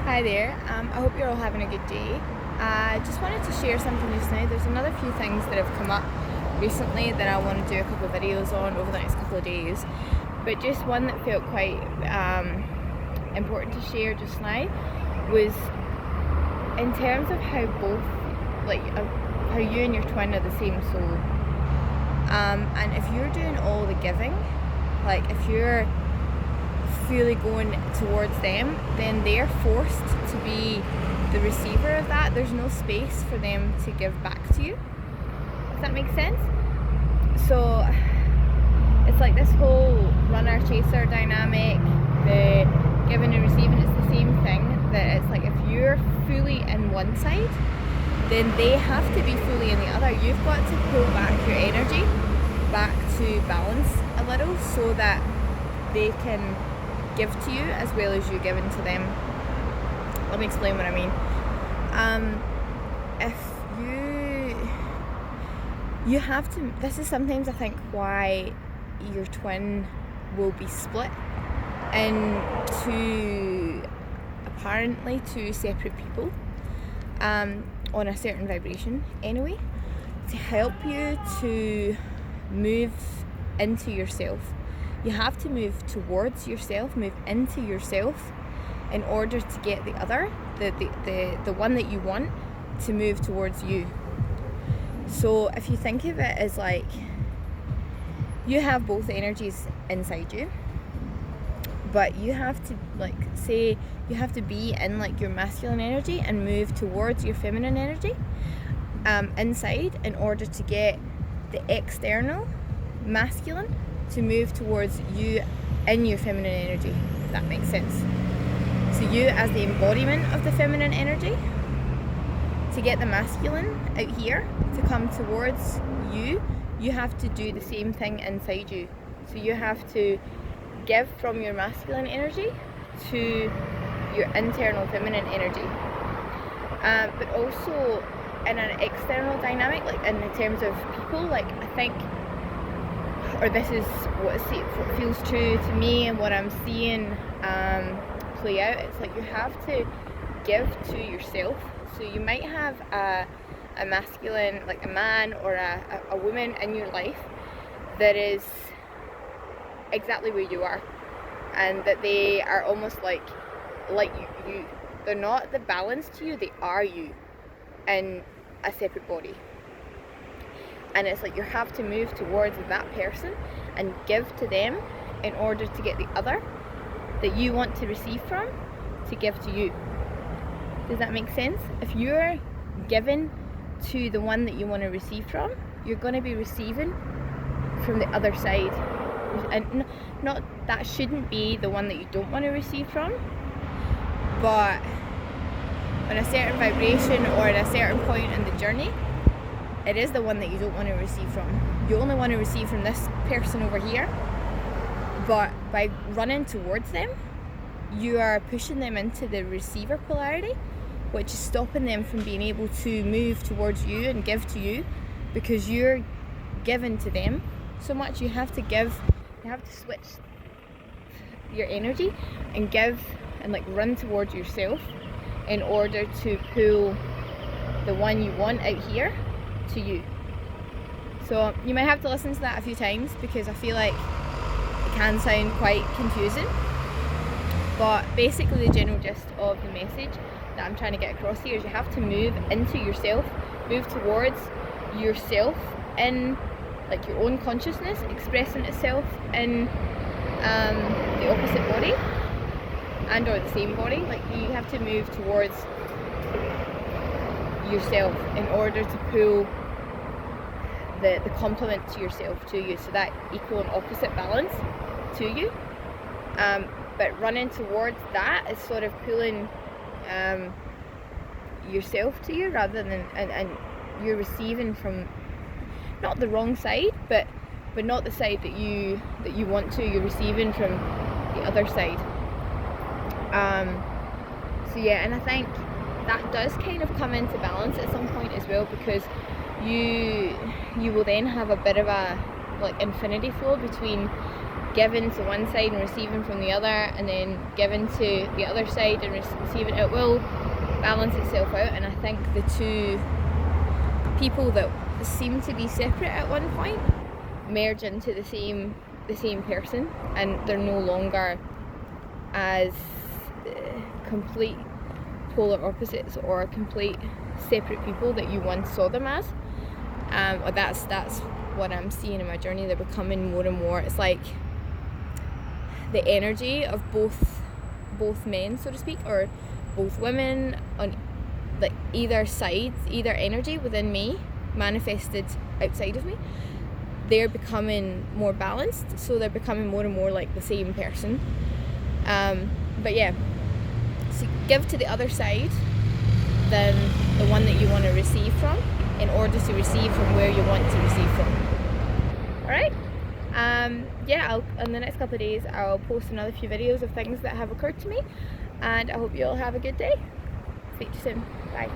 Hi there, I hope you're all having a good day. I just wanted to share something just now. There's another few things that have come up recently that I want to do a couple of videos on over the next couple of days. But just one that felt quite important to share just now was in terms of how both, how you and your twin are the same soul. And if you're doing all the giving, like if you're fully going towards them, then they're forced to be the receiver of that. There's no space for them to give back to you. Does that make sense? So it's like this whole runner-chaser dynamic, the giving and receiving, it's the same thing. That it's like if you're fully in one side, then they have to be fully in the other. You've got to pull back your energy back to balance a little so that they can give to you as well as you giving to them. Let me explain what I mean. If you have to, this is sometimes I think why your twin will be split into apparently two separate people on a certain vibration anyway, to help you to move into yourself. You have to move towards yourself, move into yourself in order to get the other, the one that you want, to move towards you. So if you think of it as like you have both energies inside you, but you have to you have to be in like your masculine energy and move towards your feminine energy inside in order to get the external masculine to move towards you in your feminine energy, if that makes sense. So you as the embodiment of the feminine energy, to get the masculine out here to come towards you, you have to do the same thing inside you. So you have to give from your masculine energy to your internal feminine energy. But also in an external dynamic, like in terms of people, like I think, or this is what feels true to me and what I'm seeing play out, it's like you have to give to yourself. So you might have a masculine, like a man or a woman in your life that is exactly where you are, and that they are almost like you. They're not the balance to you, they are you in a separate body. And it's like you have to move towards that person and give to them in order to get the other that you want to receive from to give to you. Does that make sense? If you're giving to the one that you want to receive from, you're going to be receiving from the other side. And not that shouldn't be the one that you don't want to receive from, but on a certain vibration or at a certain point in the journey, it is the one that you don't want to receive from. You only want to receive from this person over here, but by running towards them, you are pushing them into the receiver polarity, which is stopping them from being able to move towards you and give to you, because you're giving to them so much. You have to give, you have to switch your energy and give and like run towards yourself in order to pull the one you want out here to you. So you might have to listen to that a few times, because I feel like it can sound quite confusing, but basically the general gist of the message that I'm trying to get across here is you have to move into yourself, move towards yourself in like your own consciousness expressing itself in the opposite body and or the same body. Like you have to move towards yourself in order to pull the complement to yourself to you, so that equal and opposite balance to you. But running towards that is sort of pulling yourself to you, rather than and you're receiving from not the wrong side, but not the side that you want to. You're receiving from the other side. So yeah, and I think that does kind of come into balance at some point as well, because you will then have a bit of a like infinity flow between giving to one side and receiving from the other, and then giving to the other side and receiving, it will balance itself out. And I think the two people that seem to be separate at one point merge into the same person, and they're no longer as complete polar opposites or complete separate people that you once saw them as. Or that's what I'm seeing in my journey. They're becoming more and more, it's like the energy of both men, so to speak, or both women on like either side, either energy within me manifested outside of me, they're becoming more balanced, so they're becoming more and more like the same person. But yeah, so give to the other side than the one that you want to receive from, in order to receive from where you want to receive from. Alright? Yeah, in the next couple of days I'll post another few videos of things that have occurred to me, and I hope you all have a good day. Speak to you soon. Bye.